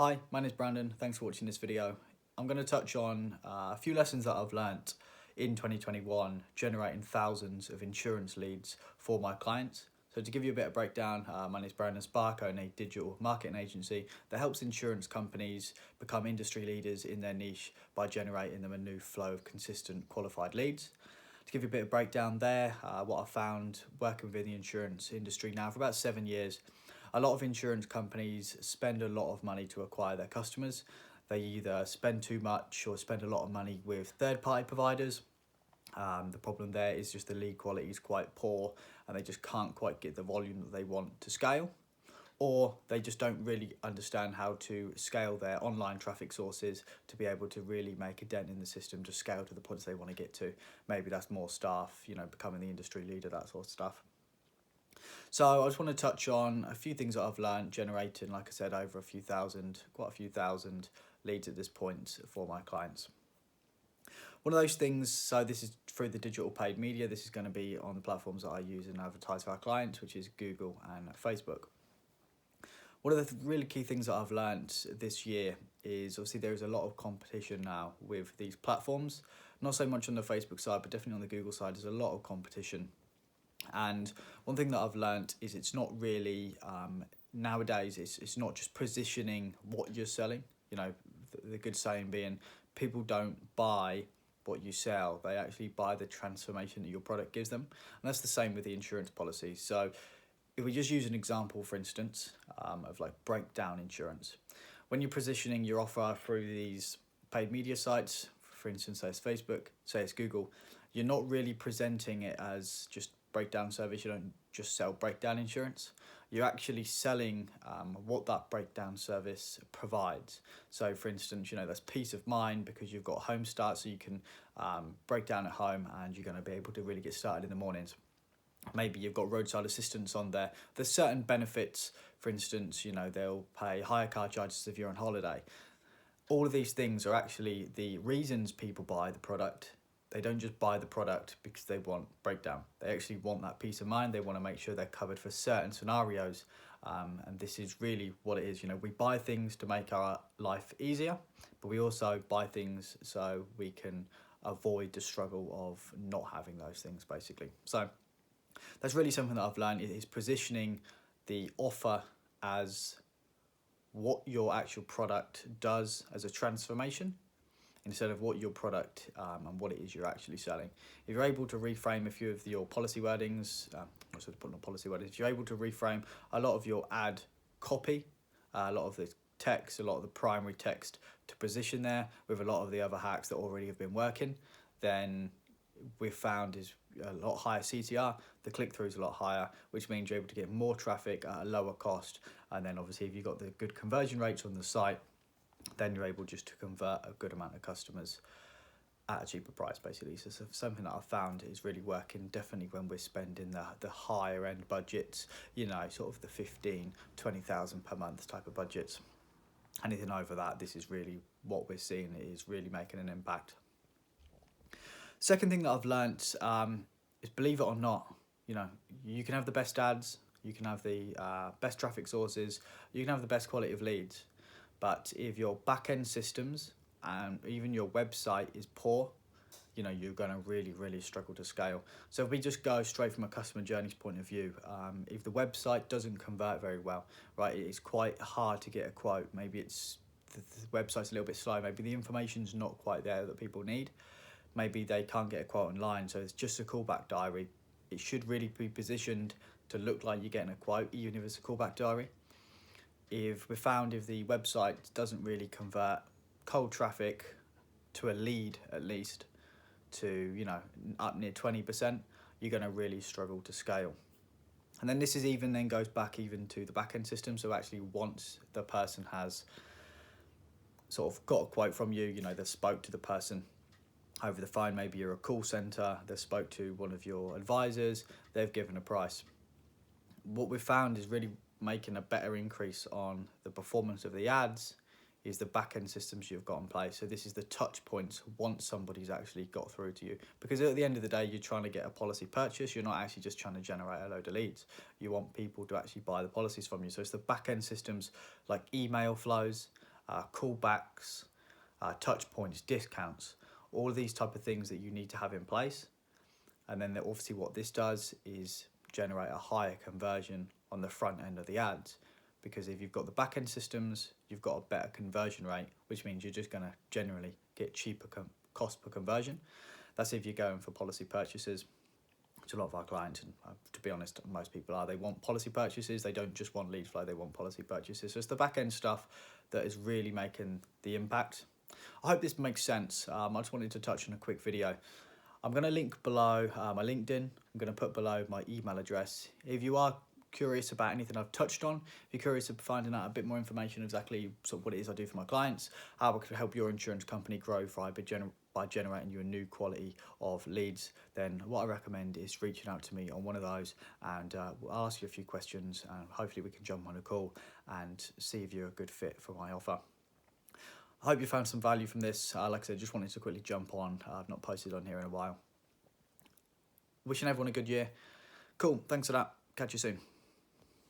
Hi, my name is Brandon. Thanks for watching this video. I'm going to touch on a few lessons that I've learnt in 2021 generating thousands of insurance leads for my clients. So to give you a bit of breakdown, my name is Brandon Spark. I own a digital marketing agency that helps insurance companies become industry leaders in their niche by generating them a new flow of consistent qualified leads. To give you a bit of breakdown there, what I found working within the insurance industry now for about 7 years, a lot of insurance companies spend a lot of money to acquire their customers. They either spend too much or spend a lot of money with third-party providers. The problem there is just the lead quality is quite poor and they just can't quite get the volume that they want to scale, or they just don't really understand how to scale their online traffic sources to be able to really make a dent in the system to scale to the points they want to get to. Maybe that's more staff, becoming the industry leader, that sort of stuff. So I just want to touch on a few things that I've learned generating, like I said, over quite a few thousand leads at this point for my clients. One of those things, so this is through the digital paid media. This is going to be on the platforms that I use and advertise for our clients, which is Google and Facebook. One of the really key things that I've learned this year is obviously there is a lot of competition now with these platforms. Not so much on the Facebook side, but definitely on the Google side, there's a lot of competition. And one thing that I've learned is it's not really, nowadays, it's not just positioning what you're selling. The good saying being people don't buy what you sell, they actually buy the transformation that your product gives them. And that's the same with the insurance policy. So if we just use an example, for instance, of like breakdown insurance, when you're positioning your offer through these paid media sites, for instance, say it's Facebook, say it's Google, you're not really presenting it as just breakdown service. You don't just sell breakdown insurance. You're actually selling what that breakdown service provides. So for instance, that's peace of mind because you've got home start, so you can break down at home and you're going to be able to really get started in the mornings. Maybe you've got roadside assistance on there. There's certain benefits. For instance, they'll pay higher car charges if you're on holiday. All of these things are actually the reasons people buy the product. They don't just buy the product because they want breakdown. They actually want that peace of mind. They want to make sure they're covered for certain scenarios. And this is really what it is. We buy things to make our life easier, but we also buy things so we can avoid the struggle of not having those things, basically. So that's really something that I've learned, is positioning the offer as what your actual product does as a transformation instead of what your product and what it is you're actually selling. If you're able to reframe a few of your policy wordings, if you're able to reframe a lot of your ad copy, a lot of the text, a lot of the primary text to position there with a lot of the other hacks that already have been working, then we've found is a lot higher CTR, the click-through is a lot higher, which means you're able to get more traffic at a lower cost. And then obviously if you've got the good conversion rates on the site, then you're able just to convert a good amount of customers at a cheaper price, basically. So something that I've found is really working, definitely when we're spending the higher end budgets, sort of the 15, 20,000 per month type of budgets. Anything over that, this is really what we're seeing, is really making an impact. Second thing that I've learnt is, believe it or not, you can have the best ads, you can have the best traffic sources, you can have the best quality of leads. But if your back-end systems and even your website is poor, you're going to really, really struggle to scale. So if we just go straight from a customer journeys point of view, if the website doesn't convert very well, right, it's quite hard to get a quote. Maybe it's the website's a little bit slow. Maybe the information's not quite there that people need. Maybe they can't get a quote online, so it's just a callback diary. It should really be positioned to look like you're getting a quote, even if it's a callback diary. If the website doesn't really convert cold traffic to a lead, at least to up near 20%, you're going to really struggle to scale. And then this is goes back even to the back-end system. So actually once the person has sort of got a quote from you, they spoke to the person over the phone, maybe you're a call center, they spoke to one of your advisors, they've given a price. What we've found is really making a better increase on the performance of the ads is the back-end systems you've got in place. So this is the touch points once somebody's actually got through to you. Because at the end of the day, you're trying to get a policy purchase. You're not actually just trying to generate a load of leads. You want people to actually buy the policies from you. So it's the back-end systems like email flows, callbacks, touch points, discounts, all of these type of things that you need to have in place. And then obviously what this does is generate a higher conversion on the front end of the ads, because if you've got the back-end systems, you've got a better conversion rate, which means you're just going to generally get cheaper cost per conversion. That's if you're going for policy purchases, which a lot of our clients, and to be honest, most people are, they want policy purchases. They don't just want lead flow, they want policy purchases. So it's the back-end stuff that is really making the impact. I hope this makes sense. I just wanted to touch on a quick video. I'm going to link below my LinkedIn. I'm going to put below my email address. If you are curious about anything I've touched on, if you're curious about finding out a bit more information exactly sort of what it is I do for my clients, how I can help your insurance company grow by generating you a new quality of leads, then what I recommend is reaching out to me on one of those, and I'll ask you a few questions, and hopefully we can jump on a call and see if you're a good fit for my offer. I hope you found some value from this. Like I said, just wanted to quickly jump on. I've not posted on here in a while. Wishing everyone a good year. Cool, thanks for that. Catch you soon.